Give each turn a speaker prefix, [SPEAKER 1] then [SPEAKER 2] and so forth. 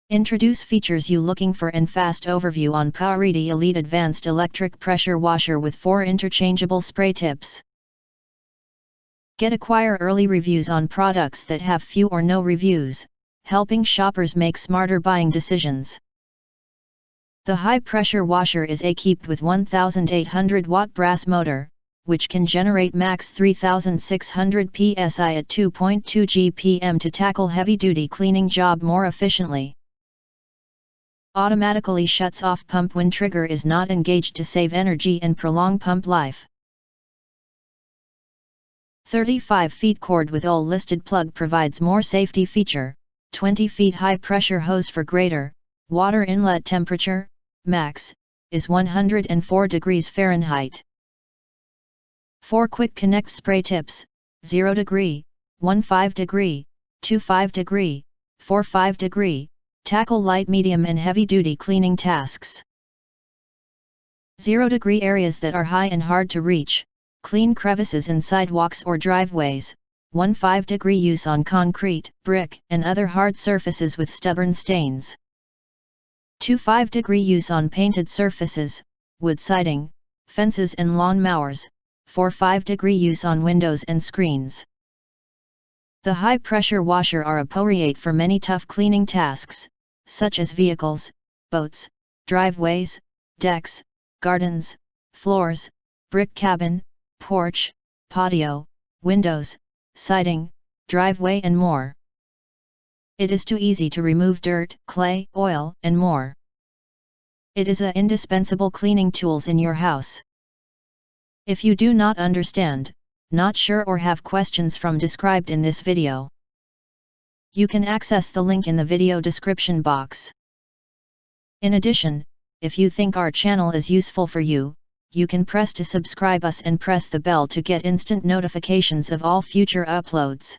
[SPEAKER 1] Introduce features you looking for and fast overview on PowRyte Elite Advanced Electric Pressure Washer with 4 interchangeable spray tips. Acquire early reviews on products that have few or no reviews, helping shoppers make smarter buying decisions. The high-pressure washer is equipped with 1800-watt brass motor, which can generate max 3600 psi at 2.2 GPM to tackle heavy-duty cleaning job more efficiently. Automatically shuts off pump when trigger is not engaged to save energy and prolong pump life. 35 feet cord with all listed plug provides more safety feature, 20 feet high pressure hose for greater, water inlet temperature, max, is 104 degrees Fahrenheit. 4 quick connect spray tips, 0 degree, 15 degree, 25 degree, 45 degree, tackle light medium and heavy duty cleaning tasks. 0 degree areas that are high and hard to reach, clean crevices in sidewalks or driveways, 15 degree use on concrete, brick, and other hard surfaces with stubborn stains. 25 degree use on painted surfaces, wood siding, fences and lawn mowers, 45 degree use on windows and screens. The high pressure washer are appropriate for many tough cleaning tasks, such as vehicles, boats, driveways, decks, gardens, floors, brick cabin, porch, patio, windows, siding, driveway and more. It is too easy to remove dirt, clay, oil, and more. It is a indispensable cleaning tools in your house. If you do not understand, not sure or have questions from described in this video, you can access the link in the video description box. In addition, if you think our channel is useful for you, you can press to subscribe us and press the bell to get instant notifications of all future uploads.